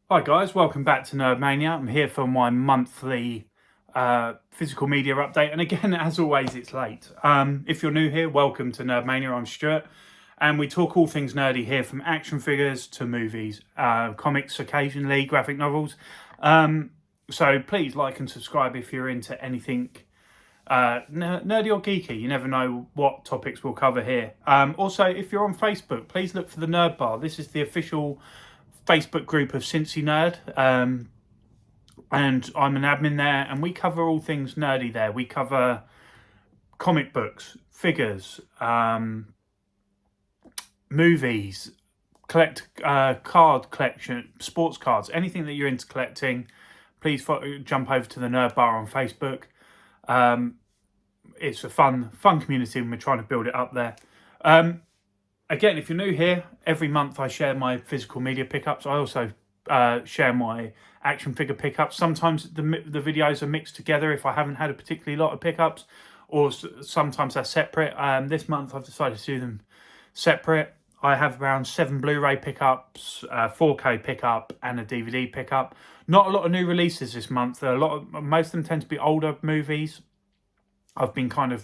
Hi guys, welcome back to Nerd Mania. I'm here for my monthly physical media update, and again, as always, it's late. If you're new here, welcome to Nerd Mania. I'm Stuart, and we talk all things nerdy here, from action figures to movies, comics, occasionally graphic novels. So please like and subscribe if you're into anything nerdy or geeky. You never know what topics we'll cover here. Also, if you're on Facebook, please look for the Nerd Bar. This is the official Facebook group of Cincy Nerd, and I'm an admin there, and we cover all things nerdy there. We cover comic books, figures, movies, collect card collection, sports cards, anything that you're into collecting. Please jump over to the Nerd Bar on Facebook. It's a fun community, and we're trying to build it up there. Again, if you're new here, every month I share my physical media pickups. I also share my action figure pickups. Sometimes the videos are mixed together if I haven't had a particularly lot of pickups, or sometimes they're separate. This month I've decided to do them separate. I have around 7 Blu-ray pickups, 4K pickup, and a DVD pickup. Not a lot of new releases this month. Most of them tend to be older movies. I've been kind of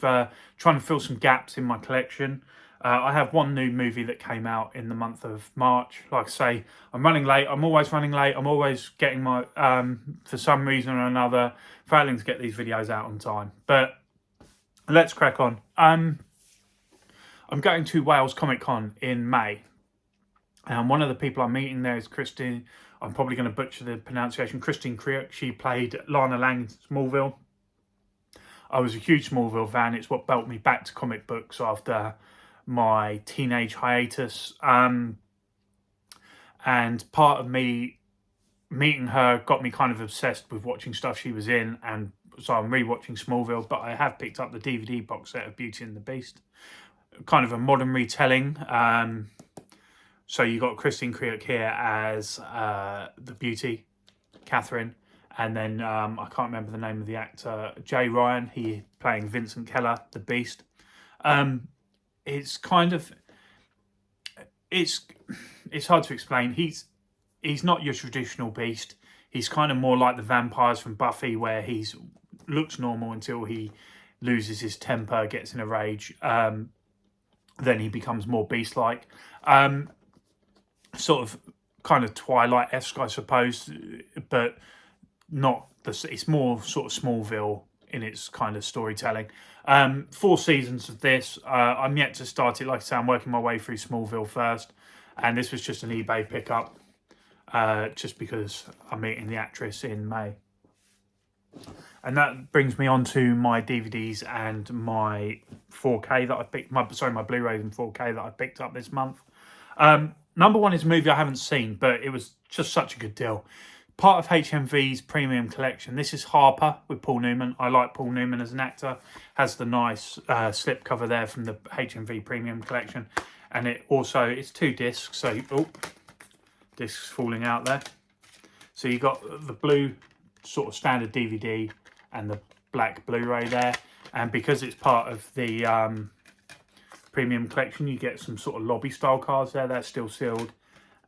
trying to fill some gaps in my collection. I have one new movie that came out in the month of March. Like I say, I'm running late. I'm always running late. I'm always getting my, for some reason or another, failing to get these videos out on time. But let's crack on. I'm going to Wales Comic Con in May. And one of the people I'm meeting there is Christine. I'm probably going to butcher the pronunciation. Christine Creok. She played Lana Lang in Smallville. I was a huge Smallville fan. It's what brought me back to comic books after my teenage hiatus, and part of me meeting her got me kind of obsessed with watching stuff she was in, and so I'm rewatching Smallville. But I have picked up the DVD box set of Beauty and the Beast, kind of a modern retelling. So you got Christine Creok here as the Beauty, Catherine, and then I can't remember the name of the actor, Jay Ryan. He playing Vincent Keller, the Beast. It's kind of, it's hard to explain. He's not your traditional Beast. He's kind of more like the vampires from Buffy, where he's looks normal until he loses his temper, gets in a rage. Then he becomes more beast-like. Sort of kind of Twilight-esque, I suppose, but not it's more sort of Smallville in its kind of storytelling. 4 seasons of this. I'm yet to start it. Like I say, I'm working my way through Smallville first, and this was just an eBay pickup, just because I'm meeting the actress in May. And that brings me on to my DVDs and my 4K that I picked. My Blu-rays and 4K that I picked up this month. Number one is a movie I haven't seen, but it was just such a good deal. Part of HMV's premium collection. This is Harper with Paul Newman. I like Paul Newman as an actor. Has the nice slipcover there from the HMV premium collection. And it's 2 discs. So, discs falling out there. So you got the blue sort of standard DVD and the black Blu-ray there. And because it's part of the premium collection, you get some sort of lobby style cards there. They're still sealed.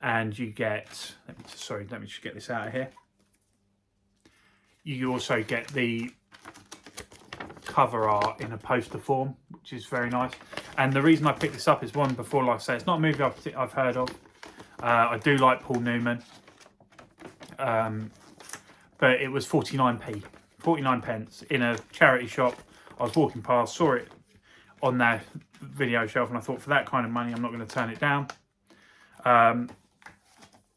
And you get, let me just get this out of here. You also get the cover art in a poster form, which is very nice. And the reason I picked this up is, one, before, like I say, it's not a movie I've heard of. I do like Paul Newman. But it was 49 pence in a charity shop. I was walking past, saw it on their video shelf, and I thought, for that kind of money, I'm not going to turn it down.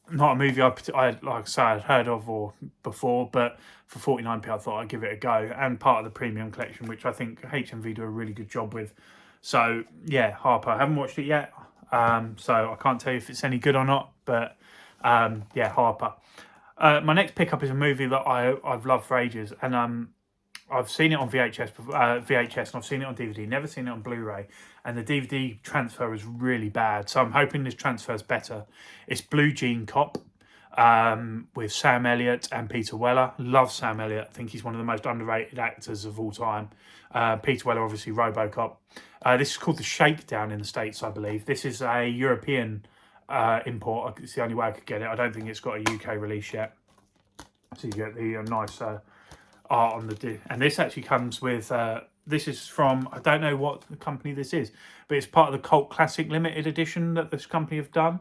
Not a movie I like I say, I'd heard of or before, but for 49p I thought I'd give it a go, and part of the premium collection, which I think HMV do a really good job with. So yeah, Harper. I haven't watched it yet, so I can't tell you if it's any good or not, but yeah, Harper. My next pickup is a movie that I've loved for ages, and I've seen it on VHS, and I've seen it on DVD, never seen it on Blu-ray, and the DVD transfer was really bad, so I'm hoping this transfer is better. It's Blue Jean Cop, with Sam Elliott and Peter Weller. Love Sam Elliott. I think he's one of the most underrated actors of all time. Peter Weller, obviously, RoboCop. This is called The Shakedown in the States, I believe. This is a European import. It's the only way I could get it. I don't think it's got a UK release yet. So you get the nice art on the disc. And this actually comes with, this is from, I don't know what the company this is, but it's part of the Cult Classic Limited Edition that this company have done.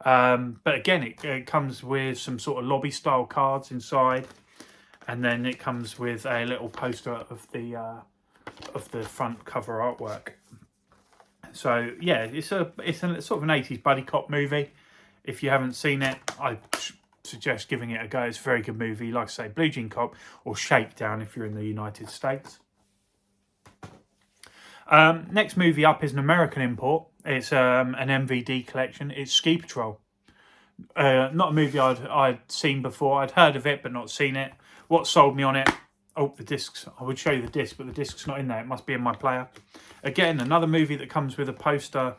But again, it comes with some sort of lobby style cards inside. And then it comes with a little poster of the front cover artwork. So yeah, it's a sort of an 80s buddy cop movie. If you haven't seen it, I suggest giving it a go. It's a very good movie. Like I say, Blue Jean Cop or Shakedown if you're in the United States. Next movie up is an American import. It's an MVD collection. It's Ski Patrol. Not a movie I'd seen before. I'd heard of it but not seen it. What sold me on it? Oh, the discs. I would show you the disc, but the disc's not in there. It must be in my player. Again, another movie that comes with a poster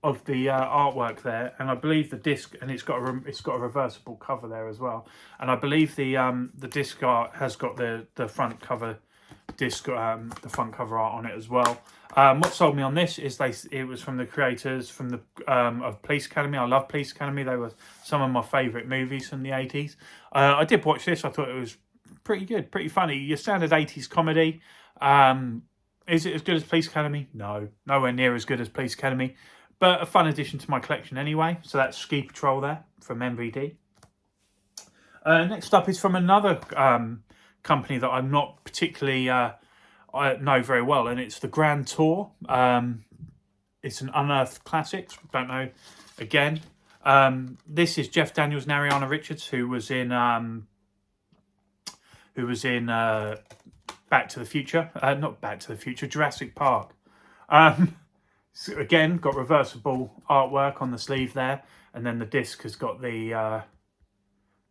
of the artwork there, and I believe the disc, and it's got a reversible cover there as well. And I believe the disc art has got the front cover disc, the front cover art on it as well. What sold me on this is it was from the creators from the of Police Academy. I love Police Academy. They were some of my favourite movies from the 80s. I did watch this. I thought it was pretty good, pretty funny. Your standard 80s comedy. Is it as good as Police Academy? No, nowhere near as good as Police Academy. But a fun addition to my collection anyway. So that's Ski Patrol there from MVD. Next up is from another company that I'm not particularly I know very well, and it's the Grand Tour. It's an unearthed classics. Don't know. Again, this is Jeff Daniels and Ariana Richards, who was in Back to the Future. Not Back to the Future, Jurassic Park. So again, got reversible artwork on the sleeve there, and then the disc has got the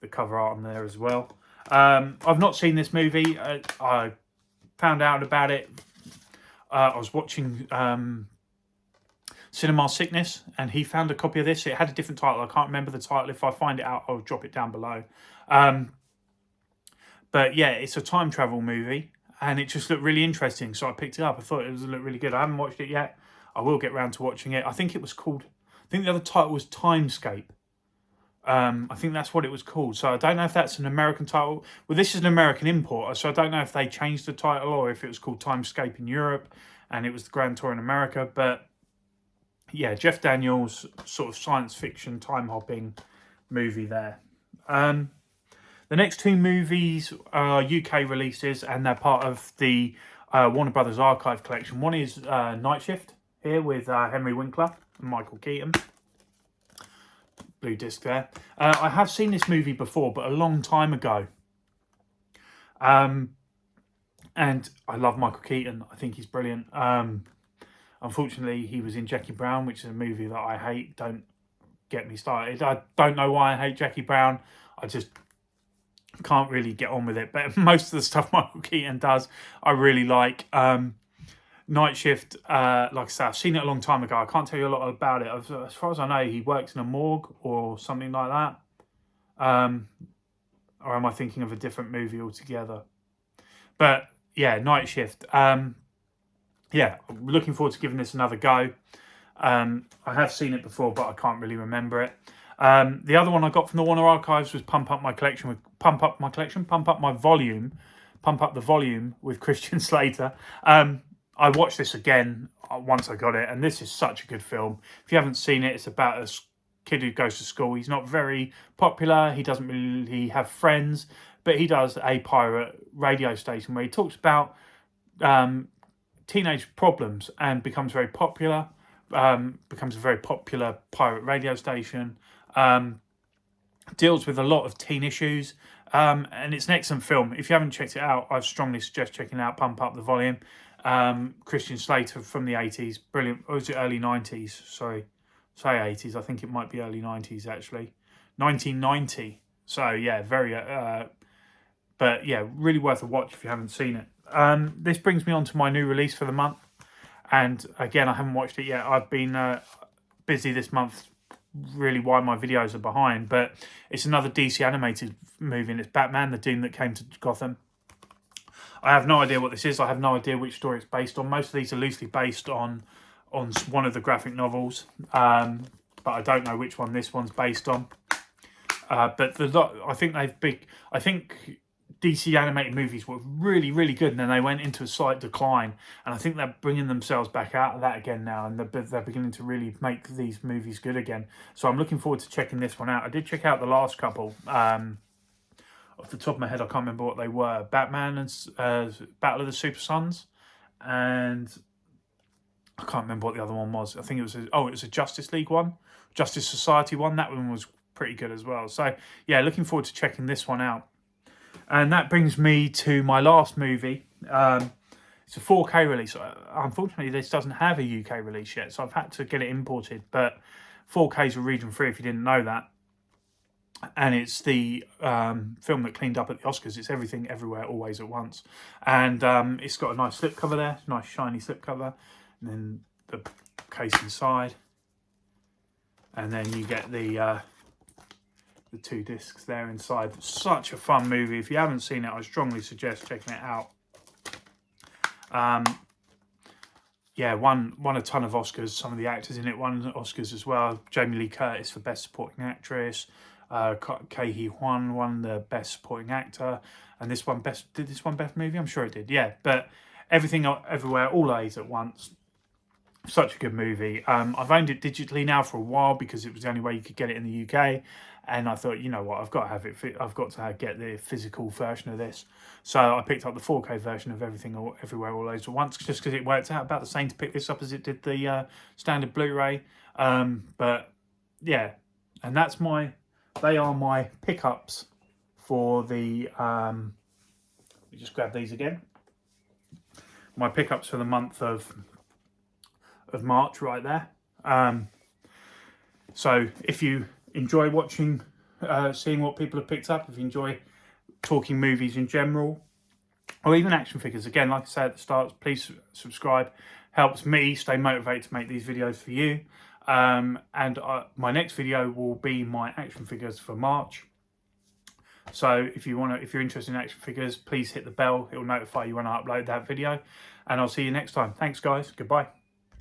cover art on there as well. I've not seen this movie. I found out about it. I was watching Cinema Sickness, and he found a copy of this. It had a different title. I can't remember the title. If I find it out, I'll drop it down below. But yeah, it's a time travel movie, and it just looked really interesting. So I picked it up. I thought it looked really good. I haven't watched it yet. I will get round to watching it. I think it was called, I think the other title was Timescape. I think that's what it was called. So I don't know if that's an American title. Well, this is an American importer, so I don't know if they changed the title or if it was called Timescape in Europe and it was the Grand Tour in America. But yeah, Jeff Daniels, sort of science fiction, time hopping movie there. The next two movies are UK releases, and they're part of the Warner Brothers Archive collection. One is Night Shift, here with Henry Winkler and Michael Keaton. Blue disc there. I have seen this movie before, but a long time ago. And I love Michael Keaton. I think he's brilliant. Unfortunately, he was in Jackie Brown, which is a movie that I hate. Don't get me started. I don't know why I hate Jackie Brown. I just can't really get on with it. But most of the stuff Michael Keaton does, I really like. Night Shift, like I said, I've seen it a long time ago. I can't tell you a lot about it. As far as I know, he works in a morgue or something like that. Or am I thinking of a different movie altogether? But yeah, Night Shift. Yeah, I'm looking forward to giving this another go. I have seen it before, but I can't really remember it. The other one I got from the Warner Archives was Pump Up the Volume with Christian Slater. I watched this again once I got it, and this is such a good film. If you haven't seen it, it's about a kid who goes to school. He's not very popular. He doesn't really have friends, but he does a pirate radio station where he talks about teenage problems and becomes very popular. Becomes a very popular pirate radio station. Deals with a lot of teen issues. And it's an excellent film. If you haven't checked it out, I strongly suggest checking out Pump Up the Volume. Christian Slater from the 80s, brilliant. Or was it early 90s? Sorry, say 80s. I think it might be early 90s actually. 1990. So yeah, very. But yeah, really worth a watch if you haven't seen it. This brings me on to my new release for the month, and again, I haven't watched it yet. I've been busy this month. Really, why my videos are behind, but it's another DC animated movie, and it's Batman: The Doom That Came to Gotham. I have no idea what this is. I have no idea which story it's based on. Most of these are loosely based on on one of the graphic novels, but I don't know which one this one's based on. But I think DC animated movies were really, really good, and then they went into a slight decline. And I think they're bringing themselves back out of that again now, and they're beginning to really make these movies good again. So I'm looking forward to checking this one out. I did check out the last couple. Off the top of my head, I can't remember what they were. Batman and Battle of the Super Sons, and I can't remember what the other one was. I think it was it was a Justice League one, Justice Society one. That one was pretty good as well. So yeah, looking forward to checking this one out. And that brings me to my last movie. It's a 4K release. Unfortunately, this doesn't have a UK release yet, so I've had to get it imported. But 4K is a region free if you didn't know that. And it's the film that cleaned up at the Oscars. It's Everything, Everywhere, Always at Once. And it's got a nice slipcover there, nice shiny slipcover. And then the case inside. And then you get the 2 discs there inside. Such a fun movie. If you haven't seen it, I strongly suggest checking it out. Yeah, won a ton of Oscars. Some of the actors in it won Oscars as well. Jamie Lee Curtis for Best Supporting Actress. Kei Hwan won the Best Supporting Actor. And this one did this one Best Movie? I'm sure it did, yeah. But Everything, Everywhere, All A's at Once. Such a good movie. I've owned it digitally now for a while because it was the only way you could get it in the UK. And I thought, you know what, I've got to have it. I've got to get the physical version of this. So I picked up the 4K version of Everything, Everywhere, All Those at Once, just because it worked out about the same to pick this up as it did the standard Blu-ray. But yeah, and they are my pickups for the. Let me just grab these again. My pickups for the month of March, right there. So if you enjoy watching, seeing what people have picked up, if you enjoy talking movies in general, or even action figures, again, like I said at the start, please subscribe. Helps me stay motivated to make these videos for you. And my next video will be my action figures for March. So if you're interested in action figures, please hit the bell. It will notify you when I upload that video. And I'll see you next time. Thanks, guys. Goodbye.